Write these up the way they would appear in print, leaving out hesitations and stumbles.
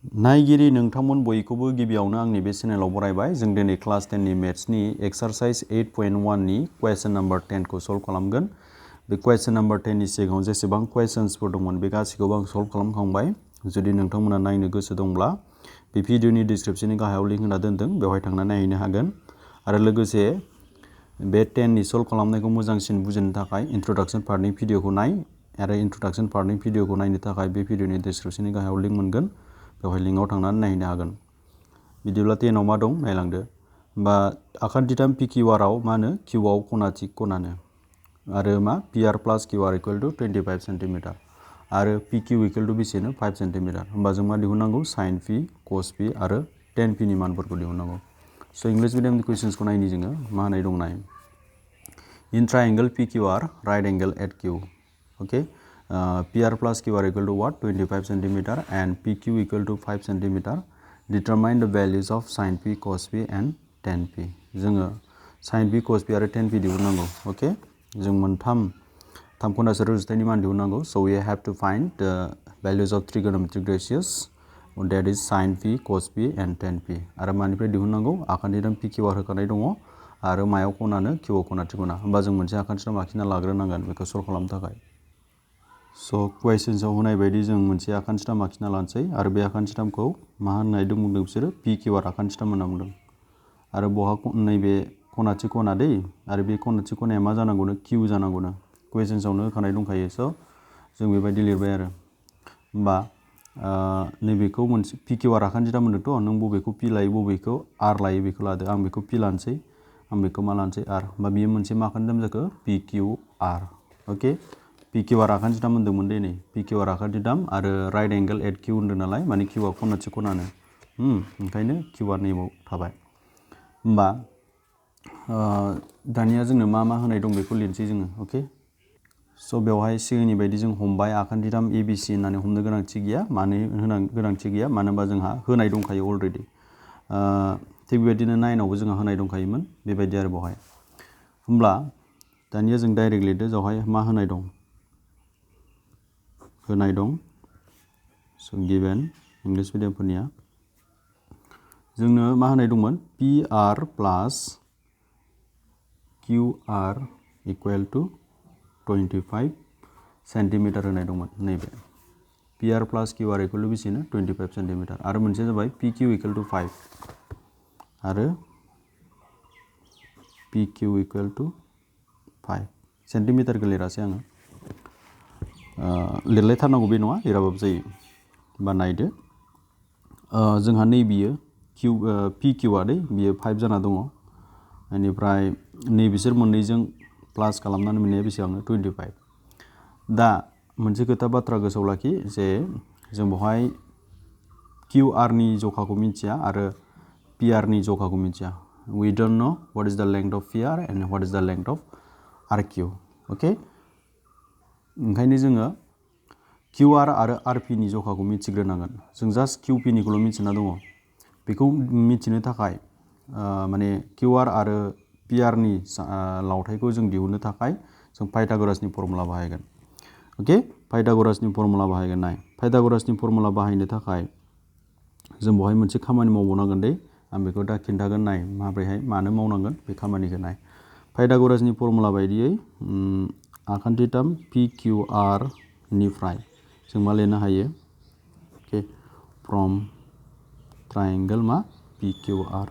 नायगिरि नोंथांमोन बयखौबो गिबियावनो आंनि बे चेनेलाव बरायबाय। जों दिनै क्लास 10 नि मेथ्सनि एक्सारसाइज 8.1 नि क्वेश्चन नम्बर 10 खौ सल्व खालामगोन। बे क्वेश्चन नम्बर 10 नि सिगाङाव जेसेबां क्वेश्चन्सफोर दंमोन बे गासैखौबो आं सल्व खालामखांबाय। जुदि नोंथांमोना नायनो गोसो दंब्ला बे भिडिअनि डिसक्रिप्शननि गाहायाव लिंक होना दोनदों, बेवहाय थांनानै नायहैनो हागोन। आरो लोगोसे बे 10 नि सल्व खालामनायखौ मोजांसिन बुजिनो थाखाय इन्ट्रोडक्शन पार्टनि भिडिअखौ नाय, आरो इन्ट्रोडक्शन पार्टनि भिडिअखौ नायनो थाखाय बे भिडिअनि डिसक्रिप्शननि गाहायाव लिंक मोनगोन, बेवहाय लिंकआव थांनानै नायहैनो हागोन। बिदिब्ला 10 आव मा दं नायलांदो। बा आखान्थिथाम PQR आव मा होनो Qआव खनाथिक खनानो, आरो मा PR प्लास QR इक्वल टु 25 सेन्टिमिटार, आरो PQ इक्वल टु बेसेनो 5 सेन्टिमिटार। होमबा जों मा दिहुननांगौ sin P, cos P आरो tan P नि मानफोरखौ दिहुननांगौ। स' इंलिश मिडियामनि कुइसन्सखौ नायनि जोङो मा होनाय दं नाय। In triangle PQR right angle at Q, okay, PR plus QR equal to what 25 centimeter and PQ equal to 5 centimeter. Determine the values of sin P, cos P and tan P. जोङो sin P, cos P आरो tan P दिहुननांगौ। okay, जों मोनथाम खनासे रुजुथायनि मान दिहुननांगौ। So we have to find the values of trigonometric ratios, that is sin P, cos P and tan P. आरो मानिफ्राय दिहुननांगौ? आखान्थिथाम PQR होखानाय दङ, आरो मायाव खनानो Qआव खनाथिक खना। होमबा जों मोनसे आखान्थिथाम आखिना लाग्रोनांगोन बेखौ सल्व खालामनो थाखाय। स' क्वेश्चन्सआव होनाय बायदि जों मोनसे आखान्थिथाम आखिना लानोसै, आरो बे आखान्थिथामखौ मा होननाय बुंदों बिसोरो PQR आखान्थिथाम होनना बुंदों। आरो बहा नैबे खनाथिक खना दै, आरो बे खनाथिक खनाया मा जानांगौनो Q जानांगौनो। कुइसन्सआवनो होखानाय दंखायो। स' जों बेबायदि लिरबाय आरो। होमबा नैबेखौ मोनसे PQR आखान्थिथाम होनदोंथ', नों बबेखौ P लायो बबेखौ R लायो बेखौ लादो। आं बेखौ P लानोसै, आं बेखौ मा लानोसै R। होमबा बेयो मोनसे मा आखान्थिथाम जाखो PQR। अके, PQR आखान्थिथाम होनदोंमोन दे नै, PQR आखान्थिथाम आरो राइट एंगल एट Q होनदों नालाय, माने Qआ खनाथिक खनानो, ओंखायनो Qआ नैबाव थाबाय। होमबा दानिया जोंनो मा होनाय दं बेखौ लिरनोसै जोङो। अके, स' बेवहाय सिगांनि बायदि जों हमबाय आखान्थिथाम ABC होननानै हमनो गोनांथि गैया। मानो गोनांथि गैया? मानो होनबा जोंहा होनाय दंखायो अलरेडि। थिग बेबायदिनो 9 आवबो जोंहा होनाय दंखायोमोन, बेबायदि आरो बेवहाय। होमब्ला दानिया जों डाइरेक्ट लिरदो, बेवहाय मा होनाय दं? होनाय दं। स' गिभेन इंलिश मिडियामफोरनिया जोंनो मा होनाय दंमोन? PR प्लास QR इक्वल टु 25 सेन्टिमिटार होनाय दंमोन नैबे। PR प्लास QR इक्वल टु बेसेनो 25 सेन्टिमिटार, आरो मोनसे जाबाय PQ इक्वल टु 5, आरो PQ इक्वल टु 5 सेन्टिमिटारखौ लिरासै आङो। लिरलायथारनांगौ बे नङा, लिराबाबो जायो। होमबा नायदो, जोंहा नैबेयो PQआ दै बियो 5 जाना दङ। बेनिफ्राय नैबिसोर मोननैजों प्लास खालामनानै मोननाया बेसेबांनो 25। दा मोनसे खोथा बाथ्रा गोसोआव लाखि जे जों बेवहाय QR नि जखाखौ मिथिया आरो PR नि जखाखौ मिथिया। We don't know what is the length of PR and what is the length of RQ. Okay, ओंखायनो जोङो QR आरो RP नि जखाखौ मिथिग्रोनांगोन। जों जास्ट QP निखौल' मिथिना दङ। बेखौ मिथिनो थाखाय माने QR आरो PR नि लावथायखौ जों दिहुननो थाखाय जों पाइथागरासनि फर्मुला बाहायगोन। अके, पाइथागरासनि फर्मुला बाहायगोन। नाय, पाइथागरासनि फर्मुला बाहायनो थाखाय जों बेवहाय मोनसे खामानि मावबावनांगोन दे। आं बेखौ दा खिन्थागोन, नाय माब्रैहाय मानो मावनांगोन बे खामानिखौ नाय। पाइथागरासनि फर्मुला बायदियै आखान्थिथाम PQR निफ्राय जों मा लिरनो हायो? अके, फ्रम ट्रायंगल मा PQR।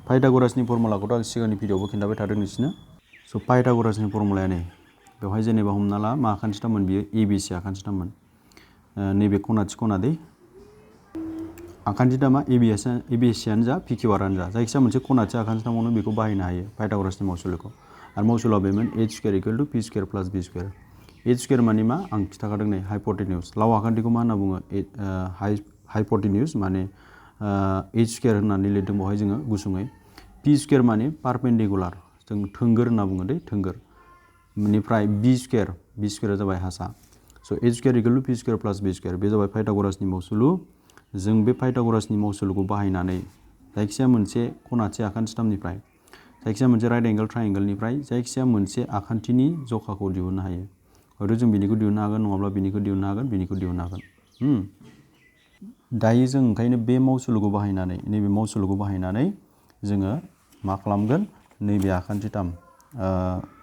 पाइथागरासनि फर्मुलाखौथ' आं सिगांनि भिडिअआवबो खिन्थाबाय थादों नोंसिनो। स' पाइथागरासनि फर्मुलाया नै, बेवहाय जेनेबा हमना ला मा आखान्थिथाममोन बियो ABC आखान्थिथाममोन। नैबे खनाथिक खना दै, आखान्थिथामा ABCआनो जा PQRआनो जा, जायखिजाया मोनसे खनाथिक आखान्थिथामावनो बेखौ बाहायनो हायो पाइथागरासनि मावसुलिखौ। आरो मावसुला बेमोन H square equal to P square plus B square. H square माने मा? आं खिन्थाखादों नै, हाइपटेनिउस। लाव आखान्थिखौ मा होनना बुङो? हाइपटेनिउस माने H स्कुवेर होननानै लिरदों बेवहाय जोङो गुसुङै। P स्कुवेर माने पारपेन्डिकुलार, जों थोंगोर होनना बुङो दै, थोंगोर। बेनिफ्राय B स्कुवेरा जाबाय हासा। स' H square equal to P square plus B square, बे जाबाय पाइथागरासनि मावसुलु। जों बे पाइथागरासनि मावसुलुखौ बाहायनानै जायखिजाया मोनसे खनाथिक आखान्थिथामनिफ्राय, जायखिजाया मोनसे राइट एंगल ट्रायंगलनिफ्राय जायखिजाया मोनसे आखान्थिनि जखाखौ दिहुननो हायो। हयथ' जों बिनिखौ दिहुननो हागोन, नङाब्ला बिनिखौ दिहुननो हागोन, बिनिखौ दिहुननो हागोन। दायो जों ओंखायनो बे मावसुलुखौ बाहायनानै नैबे मावसुलुखौ बाहायनानै जोङो मा खालामगोन नैबे आखान्थिथाम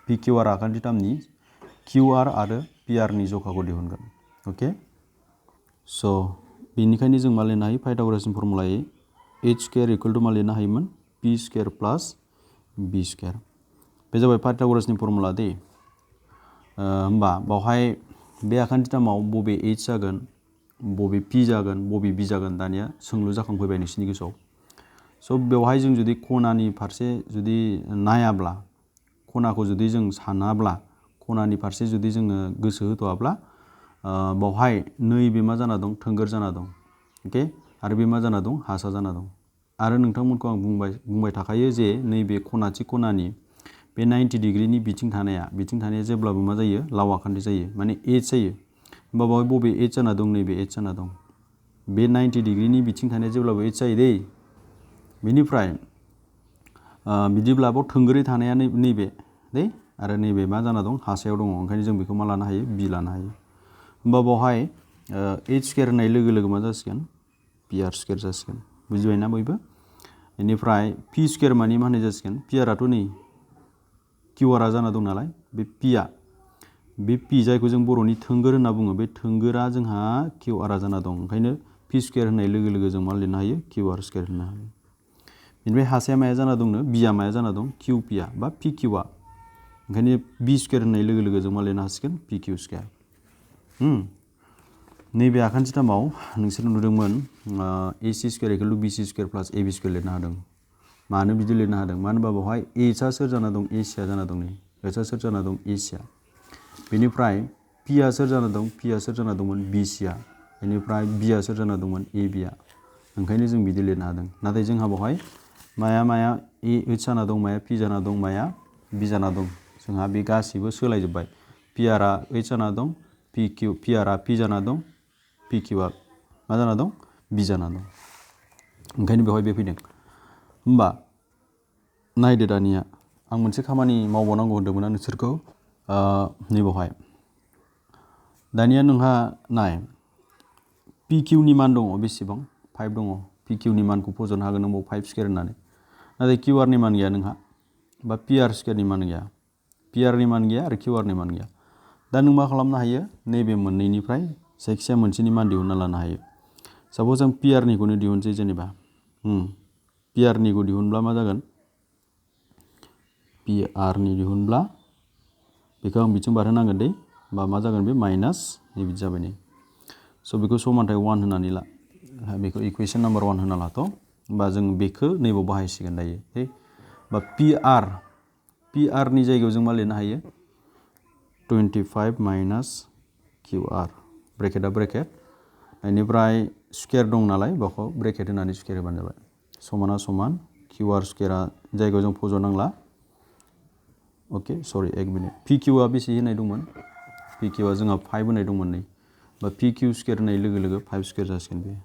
PQR आखान्थिथामनि QR आरो PR नि जखाखौ दिहुनगोन अके स' बेनिखायनो जों मा लिरनो हायो पाइथागरासनि फर्मुलायै h स्क्वायर इकुवेल टु मा लिरनो हायोमोन p स्क्वायर प्लास b स्क्वायर बे जाबाय पाइथागरासनि फर्मुला दे होमबा बावहाय बे आखान्थिथामाव बबे h जागोन बबे p जागोन बबे b जागोन दानिया सोंलु जाखांफैबाय नोंसिनि गोसोआव स' बेवहाय जों जुदि खनानि फारसे जुदि नायाब्ला खनाखौ जुदि जों सानाब्ला खनानि फारसे जुदि जोङो गोसो होथ'आब्ला बावहाय नैबे मा जाना दं थोंगोर जाना दं अके आरो बे मा जाना दं हासा जाना दं आरो नोंथांमोनखौ आं बुंबाय थाखायो जे नैबे खनाथि खनानि बे 90 डिग्रीनि बिथिं थानाया जेब्लाबो मा जायो लाव आखान्थि जायो माने h जायो होमबा बावहाय बबे h जाना दं नैबे h जाना दं बे 90 डिग्रीनि बिथिं थानाया जेब्लाबो h जायो दै बेनिफ्राय बिदिब्ला बाव थोंगोरै थानाया नैबे दै आरो नैबे मा जाना दं हासायाव दङ ओंखायनो जों बेखौ मा लानो हायो b लानो हायो होमबा बावहाय h स्क्वायर होननाय लोगो लोगो मा जासिगोन pr स्क्वायर जासिगोन बुजिबायना बयबो बेनिफ्राय p स्क्वायर मानि मा होननाय जासिगोन pr आथ' नै qr आ जाना दं नालाय बे p आ बे p जायखौ जों बर'नि थोंगोर होनना बुङो बे थोंगोरा जोंहा qr आ जाना दं ओंखायनो p स्क्वायर होननाय लोगो लोगो जों मा लिरनो हायो qr स्क्वायर होननो हायो बेनिफ्राय हासाया माया जाना दंनो b आ माया जाना दं qp आ बा pq आ ओंखायनो b स्क्वायर होननाय लोगो लोगो जों मा लिरनो हासिगोन pq स्क्वायर नैबे आखान्थिथामाव नोंसोर नुदोंमोन ac square equal to bc square plus ab square लिरनो हादों मानो बिदि लिरनो हादों मानो होनबा बेवहाय h आ सोर जाना दं ac आ जाना दं नै h आ सोर जाना दं ac आ बेनिफ्राय p आ सोर जाना दं p आ सोर जाना दंमोन bc आ बेनिफ्राय b आ सोर जाना दंमोन ab आ ओंखायनो जों बिदि लिरनो हादों नाथाय जोंहा बेवहाय माया h जाना दं माया p जाना दं माया b जाना दं जोंहा बे गासिबो सोलायजोब्बाय pr आ h जाना दं pr आ p जाना दं pq आ मा जाना दं b जाना दं ओंखायनो बेवहाय बे फैदों होमबा नायदो दानिया आं मोनसे खामानि मावबावनांगौ होन्दोंमोन आं नोंसोरखौ नैबावहाय दानिया नोंहा नाय pq नि मान दङ बेसेबां 5 दङ pq नि मानखौ फज'नो हागोन नों 5 स्क्वायर होननानै नाथाय qr नि मान गैया नोंहा बा pr स्क्वायर नि मान गैया pr नि मान गैया आरो qr नि मान गैया दा नों मा खालामनो हायो नैबे मोननैनिफ्राय जायखिजाया मोनसेनि मान दिहुनना लानो हायो साप'ज आं pr निखौनो दिहुनसै जेनेबा pr निखौ दिहुनब्ला मा जागोन pr नि दिहुनब्ला बेखौ आं बिथिं बारहोनांगोन दै बा मा जागोन बे माइनास नै बिदि जाबाय नै स' बेखौ समानथाय 1 होनानै ला बेखौ इकुवेसन नाम्बार 1 होना लाथ' होमबा जों बेखौ नैबाव बाहायसिगोन दायो बा pr नि जायगायाव जों मा लिरनो हायो 25 माइनास qr ब्रेकेटआ ब्रेकेट बेनिफ्राय स्क्वायर दं नालाय बेखौ ब्रेकेट होनानै स्क्वायर होबानो जाबाय समाना समान qr स्क्वायरआ जायगायाव जों फज'नांला अके सरि एक मिनिट pq आ बेसे होनाय दंमोन pq आ जोंहा 5 होनाय दंमोन नै बा pq स्क्वायर होनाय लोगो लोगो 5 स्क्वायर जासिगोन बे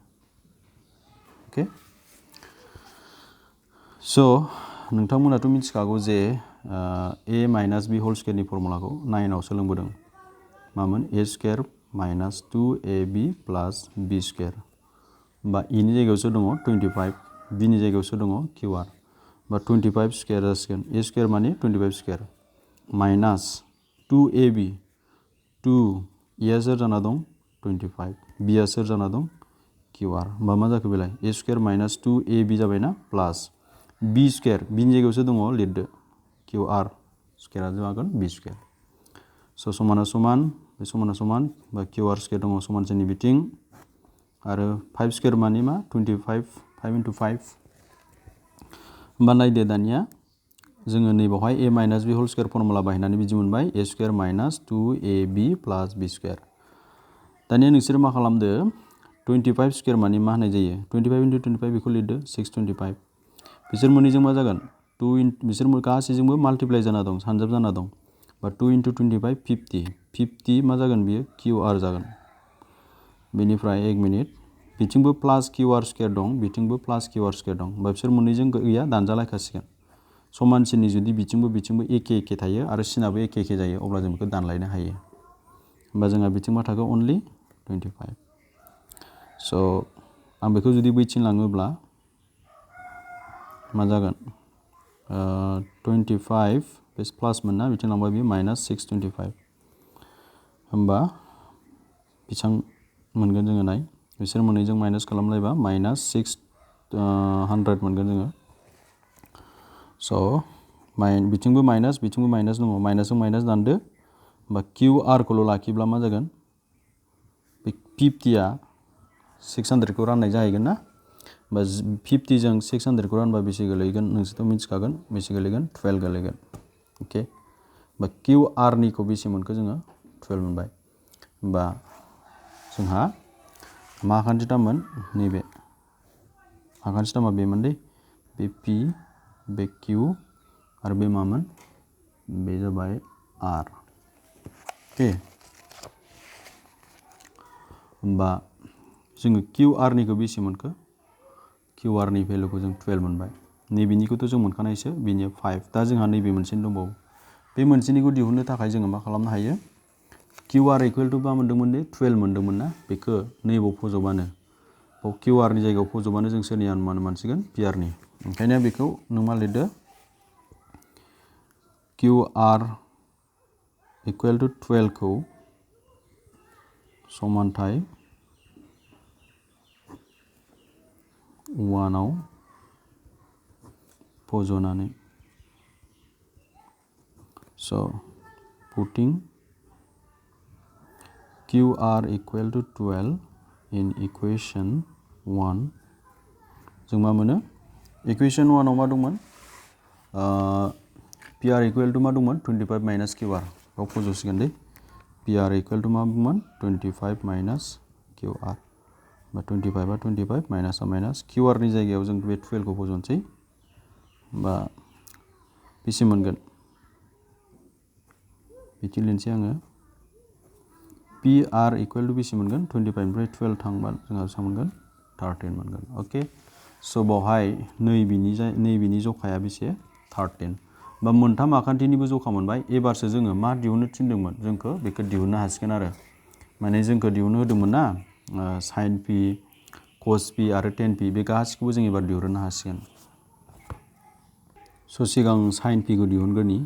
अके स' नोंथांमोनाथ' मिथिखागौ जे a माइनास b होल स्क्वायरनि फर्मुलाखौ 9 आव सोलोंबोदों मामोन a square minus 2ab plus b square बा e नि जायगायावसो दङ 25 b नि जायगायावसो दङ qr बा 25 स्क्वायर जासिगोन a स्क्वायर माने 25 स्क्वायर माइनास 2ab 2 e आ सोर जाना दं 25 b आ सोर जाना दं qr होमबा मा जाखो बेलाय a स्क्वायर माइनास 2ab जाबायना प्लास b स्क्वायर b नि जायगायावसो दङ लिरदो qr स्क्वायरआ जागोन b स्क्वायर स' समाना समान बे समाना समान बा qr स्क्वायर दङ समानसिनि बिथिं आरो 5 स्क्वायर माने मा 25 5 into 5 होमबा नायदो दानिया जोङो नैबावहाय a minus b whole square formula बाहायनानै बिदि मोनबाय a square minus 2ab plus b square दानिया नोंसोर मा खालामदो 25 स्क्वायर माने मा होनाय जायो 25 into 25 बेखौ लिरदो 625 बिसोर मोननैजों मा जागोन बिसोर गासैजोंबो माल्टिप्लाइ जाना दं सानजाब जाना दं बा 2 into 25 50 मा जागोन बियो qr जागोन बेनिफ्राय एक मिनिट बिथिंबो प्लास qr स्क्वायर दं बिथिंबो प्लास qr स्क्वायर दं होमबा बिसोर मोननैजों गैया दानजालायखासिगोन समानसिननि जुदि बिथिंबो एखे थायो आरो सिनाबो एखे जायो अब्ला जों बेखौ दानलायनो हायो होमबा जोंहा बिथिं मा थागोन अनलि 25 स' आं बेखौ जुदि बैथिं लाङोब्ला मा जागोन 25 बे प्लास मोनना बिथिं लांबा बे माइनास 625 होमबा बेसां मोनगोन जोङो नाय बिसोर मोननैजों माइनास खालामलायबा माइनास 600 मोनगोन जोङो स' बिथिंबो माइनास दङ माइनासजों माइनास दानदो होमबा किउ आर खौल' लाखिब्ला मा जागोन बे 50आ 600 खौ राननाय जाहैगोन ना होमबा 50 जों 600 खौ रानबा बेसे गोलैगोन नोंसोरथ' मिथिखागोन बेसे गोलैगोन 12 गोलैगोन अके होमबा किउ आर निखौ बेसे मोनखो जोङो 12 मोनबाय होमबा जोंहा मा आखान्थिथाममोन नैबे आखान्थिथामा बेमोन दै बे पि बे किउ आरो बे मामोन बे जाबाय आर अके होमबा जोङो किउ आर निखौ बेसे मोनखो किउ आर नि भेलुखौ जों 12 मोनबाय नैबेनिखौथ' जों मोनखानायसो बेनिया 5 दा जोंहा नैबे मोनसेनि दंबावो बे मोनसेनिखौ दिहुननो थाखाय जोङो मा खालामनो हायो किउ आर इकुवेल टु मा मोन्दोंमोन दे 12 मोन्दोंमोन ना बेखौ नैबाव फज'बानो किउ आर नि जायगायाव फज'बानो जों सोरनि अनुमान मोनसिगोन पि आर नि ओंखायनो बेखौ नों मा लिरदो किउ आर इकुवेल टु 12 खौ समानथाय 1 आव फज'नानै so putting QR equal to 12 in equation 1 जों मा मोनो equation 1 आव मा दंमोन PR equal to मा दंमोन 25 minus QR बेयाव फज'सिगोन दे PR equal to मा दंमोन 25 minus QR बा 25 आ 25 माइनास आ माइनास QR नि जायगायाव जों बे 12 खौ फज'नोसै बा बेसे मोनगोन बिदि लिरनोसै आङो PR इकुवेल टु बेसे मोनगोन 25 निफ्राय 12 थांबा जोंहा बेसेबां मोनगोन 13 मोनगोन अके स' बावहाय नैबेनि जखाया बेसे 13 बा मोनथाम आखान्थिनिबो जखा मोनबाय एबारसो जोङो मा दिहुननो थिनदोंमोन जोंखौ बेखौ दिहुननो हासिगोन आरो माने जोंखौ दिहुननो होदोंमोन ना साइन पि कस पि आरो टेन पि बे गासिखौबो जों एबार दिहुननो हासिगोन स' सिगां साइन पि खौ दिहुनग्रोनि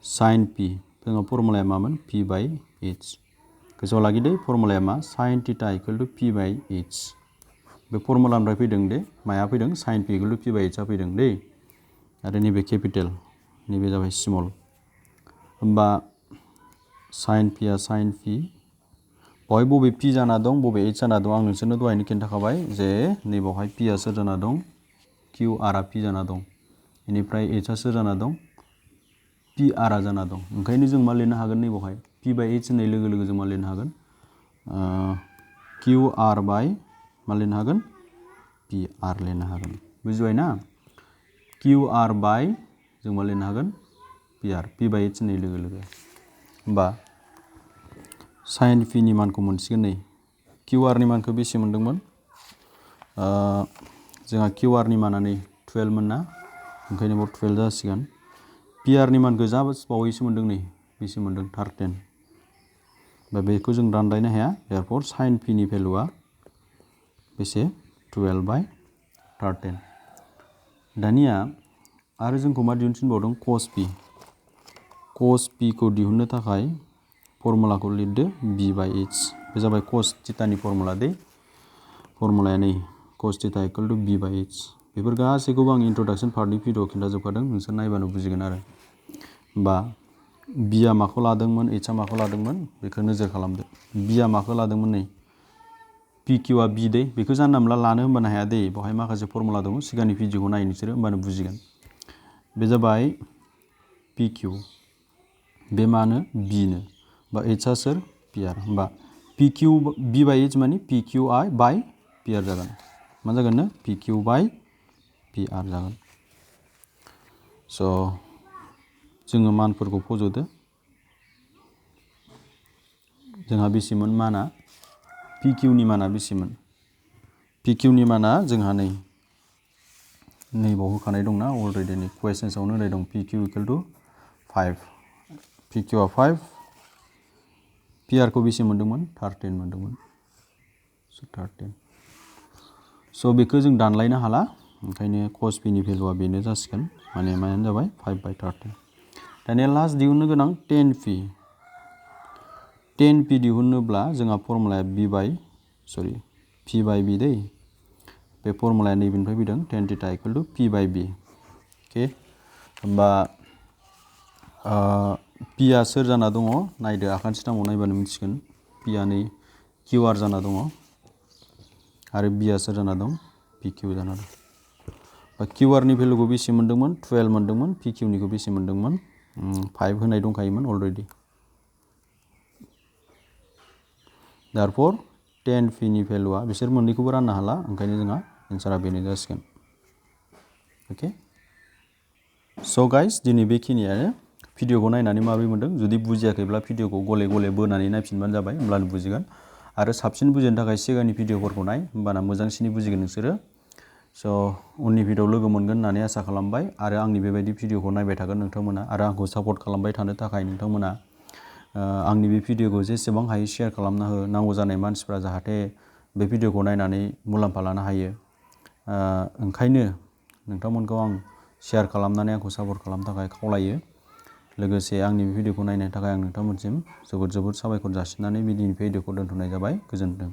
साइन पि जोंहा फर्मुलाया मामोन पि बाय एच गोसोआव लाखिदो फर्मुलाया मा sine theta equal to P by H बे फर्मुलानिफ्राय फैदों दे माया फैदों sine P equal to P by एचआ फैदों दै आरो नैबे केपिटेल नैबे जाबाय स्मल होमबा साइन पिया साइन पि बहाय बबे पि जाना दं बबे एच जाना दं आं नोंसोरनो दहायनो खिन्थाखाबाय जे नैबावहाय पिया सोर जाना दं किउ आरआ पि जाना दं बेनिफ्राय एचआ सोर जाना दं पि आरआ जाना दं ओंखायनो जों मा लिरनो हागोन नैबावहाय पि बाय एच होननाय लोगो लोगो जों मा लिरनो हागोन किउ आर बाय मा लिरनो हागोन पि आर लिरनो हागोन बुजिबाय ना किउ आर बाय जों मा लिरनो हागोन पि बाय एच होननाय लोगो लोगो होमबा साइन पि नि मानखौ मोनसिगोन नै किउ आर नि मानखौ बेसे मोनदोंमोन जोंहा किउ आर नि माना नै 12 मोन ना ओंखायनो बाव 12 जासिगोन पि आर नि मानखौ जा बावैसो मोनदों नै बेसे मोनदों 13 दा बेखौ जों रानलायनो हाया देयरफर साइन पि नि भेलुआ बेसे 12 बाय 13 दानिया आरो जोंखौ मा दिहुननो थिनबावदों कस पि खौ दिहुननो थाखाय फर्मुलाखौ लिरदो बि बाय एच बे जाबाय कस थिटानि फर्मुला दै फर्मुलाया नै cos theta equal two B by H बेफोर गासैखौबो आं इन्ट्रडाक्सन पार्टनि भिडिअ खिन्थाजोबखादों नोंसोर नायबानो बुजिगोन आरो होमबा बिया माखौ लादोंमोन एचआ माखौ लादोंमोन बेखौ नोजोर खालामदो बिया माखौ लादोंमोन नै पि किउआ बि दै बेखौ जानला मोनला लानो होनबानो हाया दै बेवहाय माखासे फर्मुला दं सिगांनि भिडिअखौ नाय नोंसोरो होनबानो बुजिगोन बे जाबाय पि किउ बे मानो बिनो बा एचआ सोर पि आर होमबा P Q B by H माने पि किउ आइ बाय पि आर जागोन मा जागोन नो पि किउ बाय पि आर जागोन स' जोङो मानफोरखौ फज'दो जोंहा बेसेमोन माना पि किउ नि माना बेसेमोन पि किउ नि माना जोंहा नैबाव होखानाय दंना अलरेडि नै कुवेश्चन्सआवनो होनाय दं P Q equal to 5 P किउआ 5 पि आर खौ बेसे मोन्दोंमोन 13 मोन्दोंमोन 13 स' बेखौ जों दानलायनो हाला ओंखायनो cos p नि भेलुआ बेनो जासिगोन माने मायानो जाबाय 5/13 दानिया लास्ट दिहुननो गोनां tan p दिहुननोब्ला जोंहा फर्मुलाया p/b दै बे फर्मुलाया नैबेनिफ्राय फैदों tan θ = p/b अके होमबा p आ सोर जाना दङ नायदो आखान्थि थामाव नायबानो मिथिगोन p आ नै qr जाना दङ आरो b आ सोर जाना दं pq जाना दं qr नि भेलुखौ बेसे मोन्दोंमोन 12 मोन्दोंमोन pq निखौ बेसे मोन्दोंमोन 5 होनाय दंखायोमोन अलरेडि therefore tan p नि भेलुआ बिसोर मोननैखौबो राननो हाला ओंखायनो जोंहा एन्सारा बेनो जासिगोन ओके स' गाइस दिनै बेखिनियानो भिडिअखौ नायनानै माबोरै मोन्दों जुदि बुजियाखैब्ला भिडिअखौ गले गले बोनानै नायफिनबानो जाबाय होमब्लानो बुजिगोन आरो साबसिन बुजिनो थाखाय सिगांनि भिडिअफोरखौ नाय होमबाना मोजांसिनै बुजिगोन नोंसोरो स' उननि भिडिअआव लोगो मोनगोन होननानै आसा खालामबाय आरो आंनि बेबायदि भिडिअखौ नायबाय थागोन नोंथांमोना आरो आंखौ सापर्ट खालामबाय थानो थाखाय नोंथांमोना आंनि बे भिडिअखौ जेसेबां हायो शेयार खालामना हो नांगौ जानाय मानसिफ्रा जाहाथे बे भिडिअखौ नायनानै मुलाम्फा लानो हायो ओंखायनो नोंथांमोनखौ आं शेयार खालामनानै आंखौ सापर्ट खालामनो थाखाय खावलायो लोगोसे आंनि भिडिअखौ नायनायनि थाखाय आं नोंथांमोनसिम जोबोद साबायखर जासिनानै दिनैनि भिडिअखौ दोनथ'नाय जाबाय गोजोन्थों